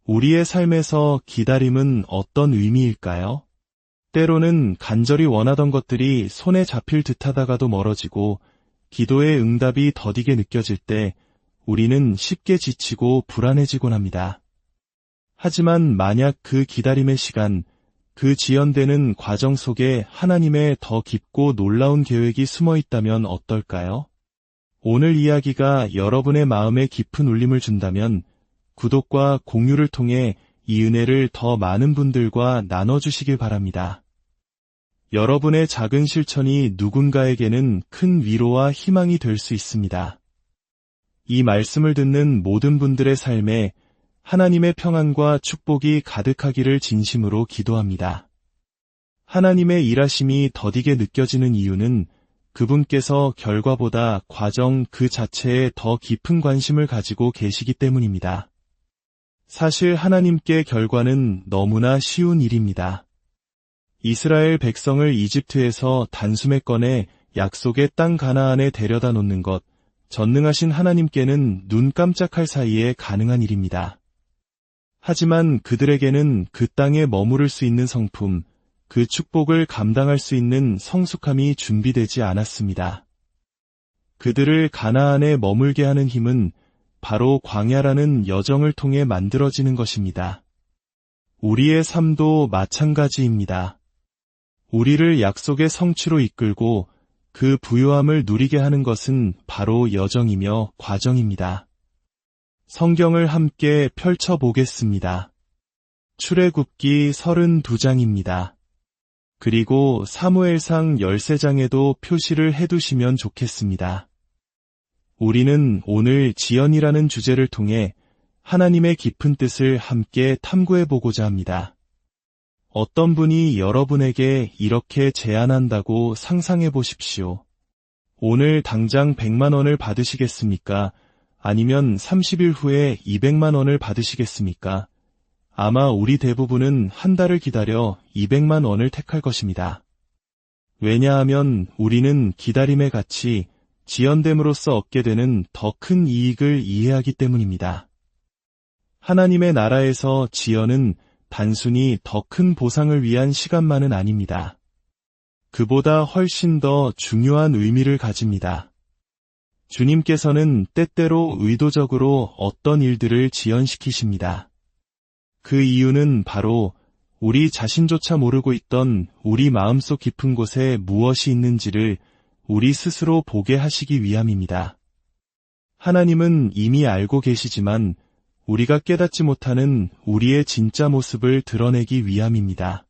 우리의 삶에서 기다림은 어떤 의미일까요? 때로는 간절히 원하던 것들이 손에 잡힐 듯하다가도 멀어지고 기도의 응답이 더디게 느껴질 때 우리는 쉽게 지치고 불안해지곤 합니다. 하지만 만약 그 기다림의 시간, 그 지연되는 과정 속에 하나님의 더 깊고 놀라운 계획이 숨어 있다면 어떨까요? 오늘 이야기가 여러분의 마음에 깊은 울림을 준다면 구독과 공유를 통해 이 은혜를 더 많은 분들과 나눠주시길 바랍니다. 여러분의 작은 실천이 누군가에게는 큰 위로와 희망이 될 수 있습니다. 이 말씀을 듣는 모든 분들의 삶에 하나님의 평안과 축복이 가득하기를 진심으로 기도합니다. 하나님의 일하심이 더디게 느껴지는 이유는 그분께서 결과보다 과정 그 자체에 더 깊은 관심을 가지고 계시기 때문입니다. 사실 하나님께 결과는 너무나 쉬운 일입니다. 이스라엘 백성을 이집트에서 단숨에 꺼내 약속의 땅 가나안에 데려다 놓는 것, 전능하신 하나님께는 눈 깜짝할 사이에 가능한 일입니다. 하지만 그들에게는 그 땅에 머무를 수 있는 성품, 그 축복을 감당할 수 있는 성숙함이 준비되지 않았습니다. 그들을 가나안에 머물게 하는 힘은 바로 광야라는 여정을 통해 만들어지는 것입니다. 우리의 삶도 마찬가지입니다. 우리를 약속의 성취로 이끌고 그 부요함을 누리게 하는 것은 바로 여정이며 과정입니다. 성경을 함께 펼쳐보겠습니다. 출애굽기 32장입니다. 그리고 사무엘상 13장에도 표시를 해두시면 좋겠습니다. 우리는 오늘 지연이라는 주제를 통해 하나님의 깊은 뜻을 함께 탐구해보고자 합니다. 어떤 분이 여러분에게 이렇게 제안한다고 상상해 보십시오. 오늘 당장 100만 원을 받으시겠습니까? 아니면 30일 후에 200만 원을 받으시겠습니까? 아마 우리 대부분은 한 달을 기다려 200만 원을 택할 것입니다. 왜냐하면 우리는 기다림의 가치, 지연됨으로써 얻게 되는 더 큰 이익을 이해하기 때문입니다. 하나님의 나라에서 지연은 단순히 더 큰 보상을 위한 시간만은 아닙니다. 그보다 훨씬 더 중요한 의미를 가집니다. 주님께서는 때때로 의도적으로 어떤 일들을 지연시키십니다. 그 이유는 바로 우리 자신조차 모르고 있던 우리 마음속 깊은 곳에 무엇이 있는지를 우리 스스로 보게 하시기 위함입니다. 하나님은 이미 알고 계시지만 우리가 깨닫지 못하는 우리의 진짜 모습을 드러내기 위함입니다.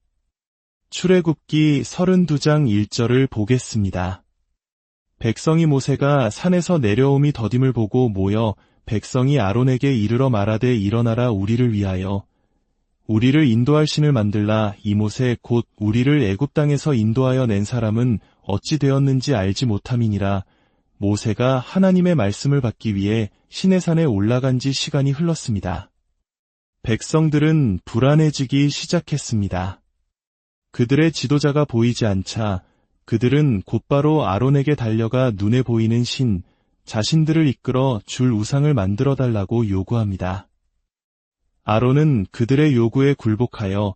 출애굽기 32장 1절을 보겠습니다. 백성이 모세가 산에서 내려옴이 더딤을 보고 모여 백성이 아론에게 이르러 말하되 일어나라 우리를 위하여 우리를 인도할 신을 만들라. 이 모세 곧 우리를 애굽 땅에서 인도하여 낸 사람은 어찌 되었는지 알지 못함이니라. 모세가 하나님의 말씀을 받기 위해 시내산에 올라간 지 시간이 흘렀습니다. 백성들은 불안해지기 시작했습니다. 그들의 지도자가 보이지 않자 그들은 곧바로 아론에게 달려가 눈에 보이는 신, 자신들을 이끌어 줄 우상을 만들어 달라고 요구합니다. 아론은 그들의 요구에 굴복하여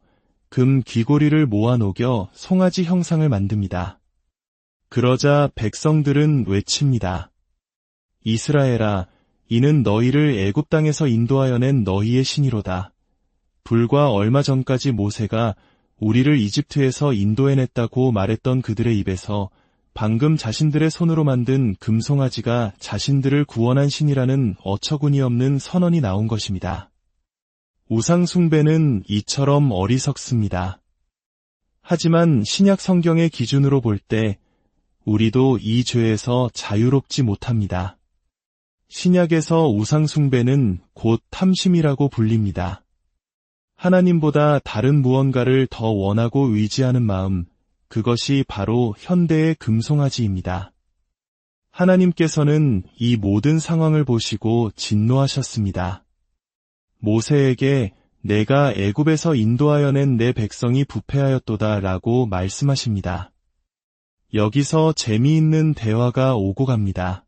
금 귀고리를 모아 녹여 송아지 형상을 만듭니다. 그러자 백성들은 외칩니다. 이스라엘아, 이는 너희를 애굽 땅에서 인도하여 낸 너희의 신이로다. 불과 얼마 전까지 모세가 우리를 이집트에서 인도해냈다고 말했던 그들의 입에서 방금 자신들의 손으로 만든 금송아지가 자신들을 구원한 신이라는 어처구니 없는 선언이 나온 것입니다. 우상 숭배는 이처럼 어리석습니다. 하지만 신약 성경의 기준으로 볼 때 우리도 이 죄에서 자유롭지 못합니다. 신약에서 우상 숭배는 곧 탐심이라고 불립니다. 하나님보다 다른 무언가를 더 원하고 의지하는 마음, 그것이 바로 현대의 금송아지입니다. 하나님께서는 이 모든 상황을 보시고 진노하셨습니다. 모세에게 내가 애굽에서 인도하여 낸 내 백성이 부패하였도다 라고 말씀하십니다. 여기서 재미있는 대화가 오고 갑니다.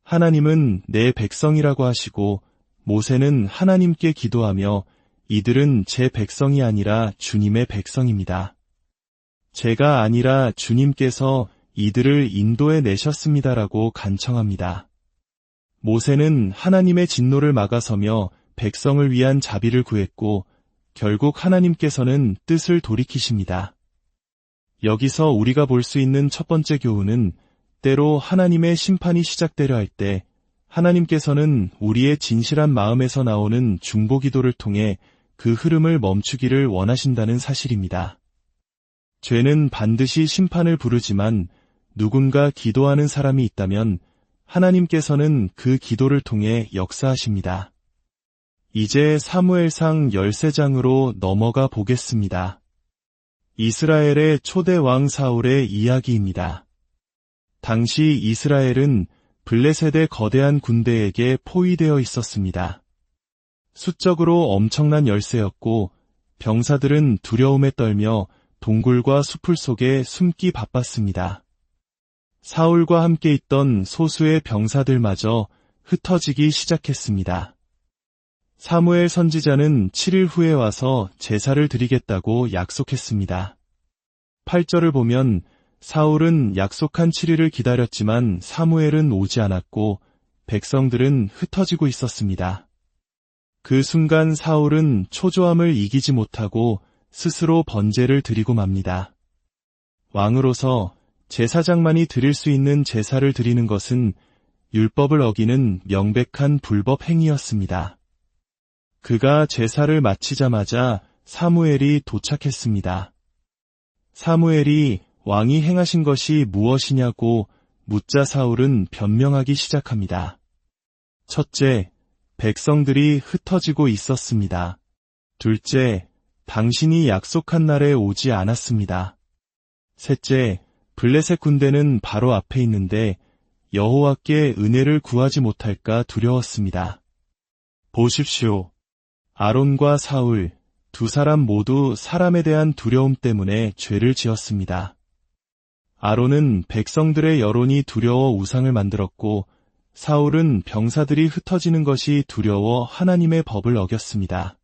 하나님은 내 백성이라고 하시고 모세는 하나님께 기도하며 이들은 제 백성이 아니라 주님의 백성입니다. 제가 아니라 주님께서 이들을 인도해 내셨습니다라고 간청합니다. 모세는 하나님의 진노를 막아서며 백성을 위한 자비를 구했고 결국 하나님께서는 뜻을 돌이키십니다. 여기서 우리가 볼 수 있는 첫 번째 교훈은 때로 하나님의 심판이 시작되려 할 때 하나님께서는 우리의 진실한 마음에서 나오는 중보기도를 통해 그 흐름을 멈추기를 원하신다는 사실입니다. 죄는 반드시 심판을 부르지만 누군가 기도하는 사람이 있다면 하나님께서는 그 기도를 통해 역사하십니다. 이제 사무엘상 13장으로 넘어가 보겠습니다. 이스라엘의 초대 왕 사울의 이야기입니다. 당시 이스라엘은 블레셋의 거대한 군대에게 포위되어 있었습니다. 수적으로 엄청난 열세였고 병사들은 두려움에 떨며 동굴과 수풀 속에 숨기 바빴습니다. 사울과 함께 있던 소수의 병사들마저 흩어지기 시작했습니다. 사무엘 선지자는 7일 후에 와서 제사를 드리겠다고 약속했습니다. 8절을 보면 사울은 약속한 7일을 기다렸지만 사무엘은 오지 않았고 백성들은 흩어지고 있었습니다. 그 순간 사울은 초조함을 이기지 못하고 스스로 번제를 드리고 맙니다. 왕으로서 제사장만이 드릴 수 있는 제사를 드리는 것은 율법을 어기는 명백한 불법 행위였습니다. 그가 제사를 마치자마자 사무엘이 도착했습니다. 사무엘이 왕이 행하신 것이 무엇이냐고 묻자 사울은 변명하기 시작합니다. 첫째, 백성들이 흩어지고 있었습니다. 둘째, 당신이 약속한 날에 오지 않았습니다. 셋째, 블레셋 군대는 바로 앞에 있는데 여호와께 은혜를 구하지 못할까 두려웠습니다. 보십시오. 아론과 사울, 두 사람 모두 사람에 대한 두려움 때문에 죄를 지었습니다. 아론은 백성들의 여론이 두려워 우상을 만들었고 사울은 병사들이 흩어지는 것이 두려워 하나님의 법을 어겼습니다.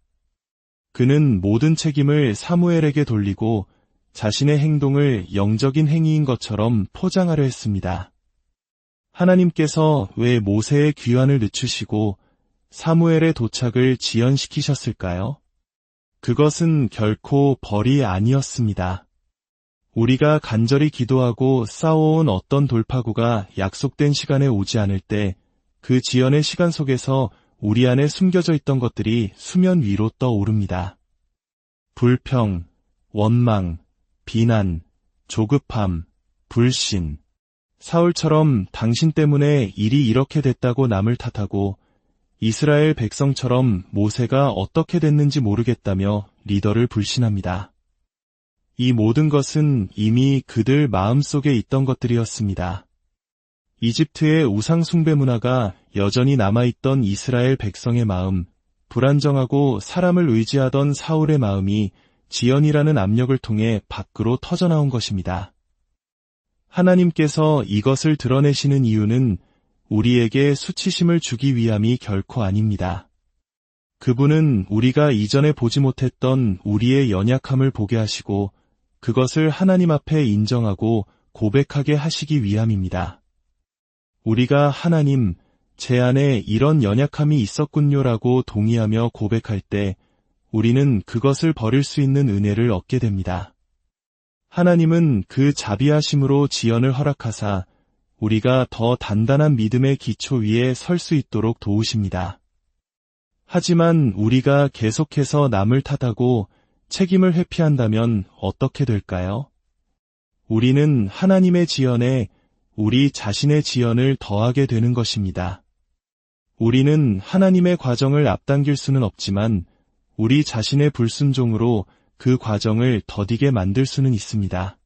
그는 모든 책임을 사무엘에게 돌리고 자신의 행동을 영적인 행위인 것처럼 포장하려 했습니다. 하나님께서 왜 모세의 귀환을 늦추시고 사무엘의 도착을 지연시키셨을까요? 그것은 결코 벌이 아니었습니다. 우리가 간절히 기도하고 쌓아온 어떤 돌파구가 약속된 시간에 오지 않을 때 그 지연의 시간 속에서 우리 안에 숨겨져 있던 것들이 수면 위로 떠오릅니다. 불평, 원망, 비난, 조급함, 불신. 사울처럼 당신 때문에 일이 이렇게 됐다고 남을 탓하고 이스라엘 백성처럼 모세가 어떻게 됐는지 모르겠다며 리더를 불신합니다. 이 모든 것은 이미 그들 마음속에 있던 것들이었습니다. 이집트의 우상 숭배 문화가 여전히 남아있던 이스라엘 백성의 마음, 불안정하고 사람을 의지하던 사울의 마음이 지연이라는 압력을 통해 밖으로 터져나온 것입니다. 하나님께서 이것을 드러내시는 이유는 우리에게 수치심을 주기 위함이 결코 아닙니다. 그분은 우리가 이전에 보지 못했던 우리의 연약함을 보게 하시고 그것을 하나님 앞에 인정하고 고백하게 하시기 위함입니다. 우리가 하나님, 제 안에 이런 연약함이 있었군요라고 동의하며 고백할 때 우리는 그것을 버릴 수 있는 은혜를 얻게 됩니다. 하나님은 그 자비하심으로 지연을 허락하사 우리가 더 단단한 믿음의 기초 위에 설 수 있도록 도우십니다. 하지만 우리가 계속해서 남을 탓하고 책임을 회피한다면 어떻게 될까요? 우리는 하나님의 지연에 우리 자신의 지연을 더하게 되는 것입니다. 우리는 하나님의 과정을 앞당길 수는 없지만 우리 자신의 불순종으로 그 과정을 더디게 만들 수는 있습니다.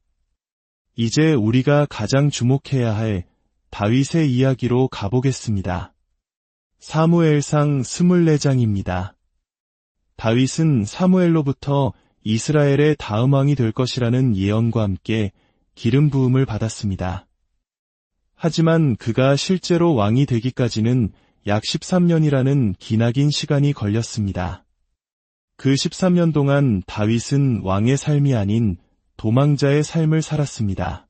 이제 우리가 가장 주목해야 할 다윗의 이야기로 가보겠습니다. 사무엘상 24장입니다. 다윗은 사무엘로부터 이스라엘의 다음 왕이 될 것이라는 예언과 함께 기름 부음을 받았습니다. 하지만 그가 실제로 왕이 되기까지는 약 13년이라는 기나긴 시간이 걸렸습니다. 그 13년 동안 다윗은 왕의 삶이 아닌 도망자의 삶을 살았습니다.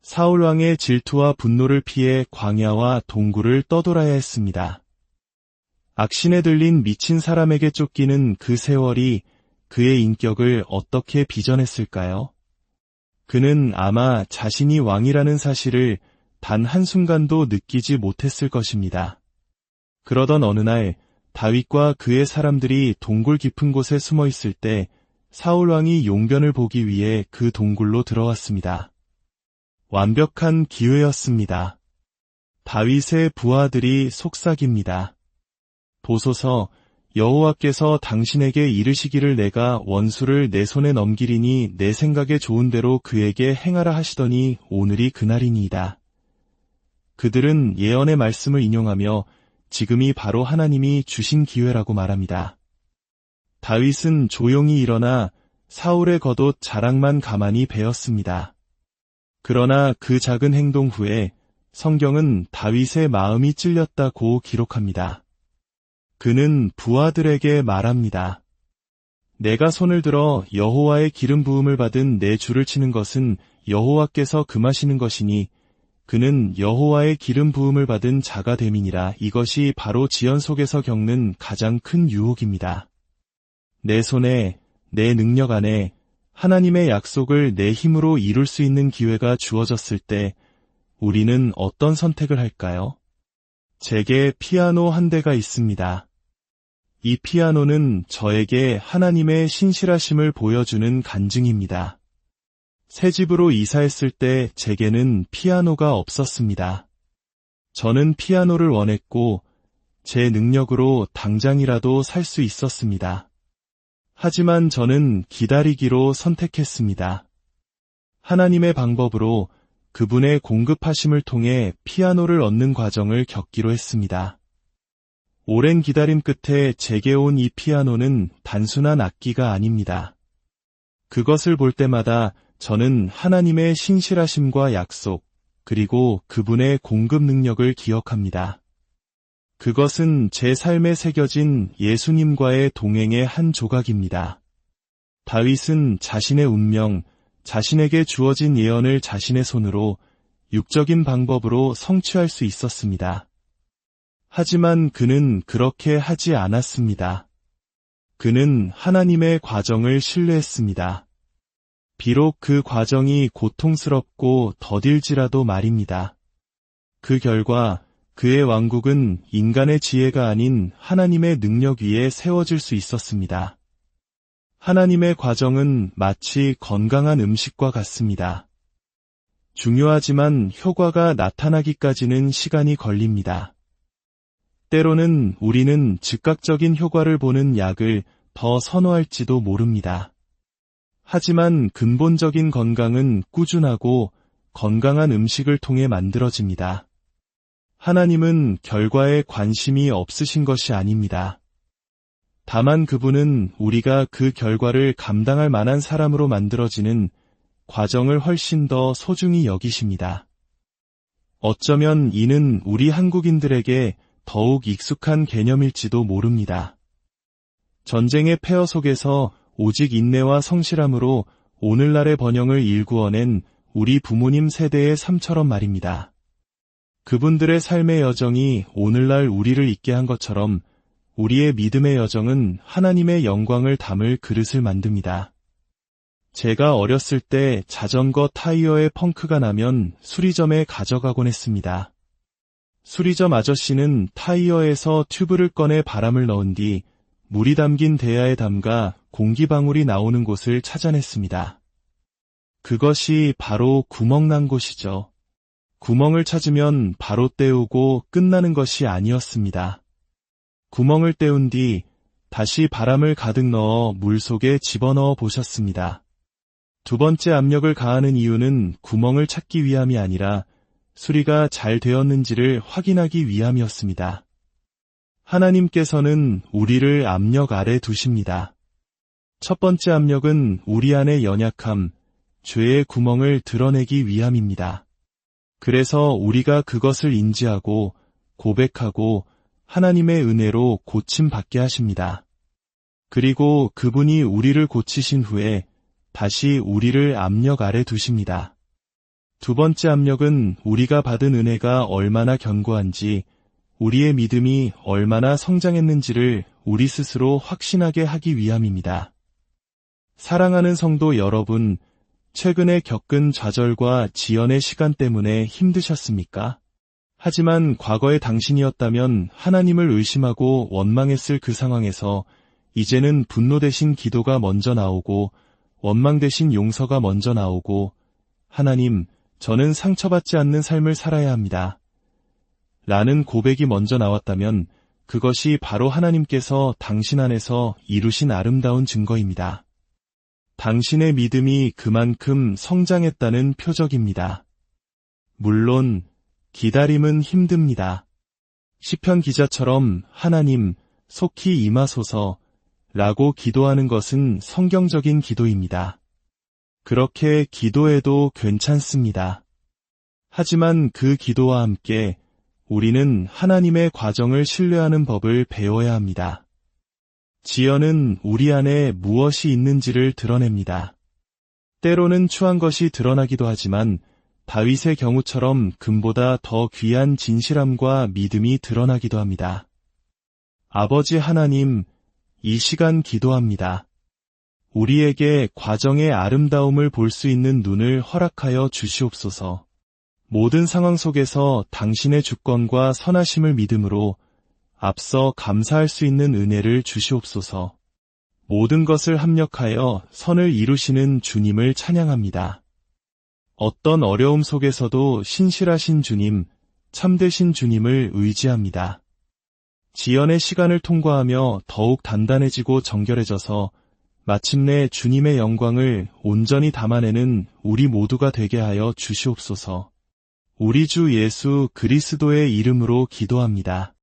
사울 왕의 질투와 분노를 피해 광야와 동굴을 떠돌아야 했습니다. 악신에 들린 미친 사람에게 쫓기는 그 세월이 그의 인격을 어떻게 빚어냈을까요? 그는 아마 자신이 왕이라는 사실을 단 한순간도 느끼지 못했을 것입니다. 그러던 어느 날 다윗과 그의 사람들이 동굴 깊은 곳에 숨어 있을 때 사울 왕이 용변을 보기 위해 그 동굴로 들어왔습니다. 완벽한 기회였습니다. 다윗의 부하들이 속삭입니다. 보소서, 여호와께서 당신에게 이르시기를 내가 원수를 내 손에 넘기리니 내 생각에 좋은 대로 그에게 행하라 하시더니 오늘이 그날이니이다. 그들은 예언의 말씀을 인용하며 지금이 바로 하나님이 주신 기회라고 말합니다. 다윗은 조용히 일어나 사울의 겉옷 자락만 가만히 베었습니다. 그러나 그 작은 행동 후에 성경은 다윗의 마음이 찔렸다고 기록합니다. 그는 부하들에게 말합니다. 내가 손을 들어 여호와의 기름 부음을 받은 내 주를 치는 것은 여호와께서 금하시는 것이니 그는 여호와의 기름 부음을 받은 자가 됨이니라. 이것이 바로 지연 속에서 겪는 가장 큰 유혹입니다. 내 손에, 내 능력 안에 하나님의 약속을 내 힘으로 이룰 수 있는 기회가 주어졌을 때 우리는 어떤 선택을 할까요? 제게 피아노 한 대가 있습니다. 이 피아노는 저에게 하나님의 신실하심을 보여주는 간증입니다. 새 집으로 이사했을 때 제게는 피아노가 없었습니다. 저는 피아노를 원했고 제 능력으로 당장이라도 살 수 있었습니다. 하지만 저는 기다리기로 선택했습니다. 하나님의 방법으로 그분의 공급하심을 통해 피아노를 얻는 과정을 겪기로 했습니다. 오랜 기다림 끝에 제게 온 이 피아노는 단순한 악기가 아닙니다. 그것을 볼 때마다 저는 하나님의 신실하심과 약속, 그리고 그분의 공급 능력을 기억합니다. 그것은 제 삶에 새겨진 예수님과의 동행의 한 조각입니다. 다윗은 자신의 운명, 자신에게 주어진 예언을 자신의 손으로 육적인 방법으로 성취할 수 있었습니다. 하지만 그는 그렇게 하지 않았습니다. 그는 하나님의 과정을 신뢰했습니다. 비록 그 과정이 고통스럽고 더딜지라도 말입니다. 그 결과 그의 왕국은 인간의 지혜가 아닌 하나님의 능력 위에 세워질 수 있었습니다. 하나님의 과정은 마치 건강한 음식과 같습니다. 중요하지만 효과가 나타나기까지는 시간이 걸립니다. 때로는 우리는 즉각적인 효과를 보는 약을 더 선호할지도 모릅니다. 하지만 근본적인 건강은 꾸준하고 건강한 음식을 통해 만들어집니다. 하나님은 결과에 관심이 없으신 것이 아닙니다. 다만 그분은 우리가 그 결과를 감당할 만한 사람으로 만들어지는 과정을 훨씬 더 소중히 여기십니다. 어쩌면 이는 우리 한국인들에게 더욱 익숙한 개념일지도 모릅니다. 전쟁의 폐허 속에서 오직 인내와 성실함으로 오늘날의 번영을 일구어낸 우리 부모님 세대의 삶처럼 말입니다. 그분들의 삶의 여정이 오늘날 우리를 있게 한 것처럼 우리의 믿음의 여정은 하나님의 영광을 담을 그릇을 만듭니다. 제가 어렸을 때 자전거 타이어에 펑크가 나면 수리점에 가져가곤 했습니다. 수리점 아저씨는 타이어에서 튜브를 꺼내 바람을 넣은 뒤 물이 담긴 대야에 담가 공기방울이 나오는 곳을 찾아냈습니다. 그것이 바로 구멍 난 곳이죠. 구멍을 찾으면 바로 때우고 끝나는 것이 아니었습니다. 구멍을 때운 뒤 다시 바람을 가득 넣어 물속에 집어넣어 보셨습니다. 두 번째 압력을 가하는 이유는 구멍을 찾기 위함이 아니라 수리가 잘 되었는지를 확인하기 위함이었습니다. 하나님께서는 우리를 압력 아래 두십니다. 첫 번째 압력은 우리 안의 연약함, 죄의 구멍을 드러내기 위함입니다. 그래서 우리가 그것을 인지하고 고백하고 하나님의 은혜로 고침받게 하십니다. 그리고 그분이 우리를 고치신 후에 다시 우리를 압력 아래 두십니다. 두 번째 압력은 우리가 받은 은혜가 얼마나 견고한지, 우리의 믿음이 얼마나 성장했는지를 우리 스스로 확신하게 하기 위함입니다. 사랑하는 성도 여러분, 최근에 겪은 좌절과 지연의 시간 때문에 힘드셨습니까? 하지만 과거의 당신이었다면 하나님을 의심하고 원망했을 그 상황에서 이제는 분노 대신 기도가 먼저 나오고 원망 대신 용서가 먼저 나오고, 하나님, 저는 상처받지 않는 삶을 살아야 합니다. 라는 고백이 먼저 나왔다면 그것이 바로 하나님께서 당신 안에서 이루신 아름다운 증거입니다. 당신의 믿음이 그만큼 성장했다는 표적입니다. 물론 기다림은 힘듭니다. 시편 기자처럼 하나님, 속히 임하소서 라고 기도하는 것은 성경적인 기도입니다. 그렇게 기도해도 괜찮습니다. 하지만 그 기도와 함께 우리는 하나님의 과정을 신뢰하는 법을 배워야 합니다. 지연은 우리 안에 무엇이 있는지를 드러냅니다. 때로는 추한 것이 드러나기도 하지만 다윗의 경우처럼 금보다 더 귀한 진실함과 믿음이 드러나기도 합니다. 아버지 하나님, 이 시간 기도합니다. 우리에게 과정의 아름다움을 볼 수 있는 눈을 허락하여 주시옵소서. 모든 상황 속에서 당신의 주권과 선하심을 믿음으로 앞서 감사할 수 있는 은혜를 주시옵소서. 모든 것을 합력하여 선을 이루시는 주님을 찬양합니다. 어떤 어려움 속에서도 신실하신 주님, 참되신 주님을 의지합니다. 지연의 시간을 통과하며 더욱 단단해지고 정결해져서 마침내 주님의 영광을 온전히 담아내는 우리 모두가 되게 하여 주시옵소서. 우리 주 예수 그리스도의 이름으로 기도합니다.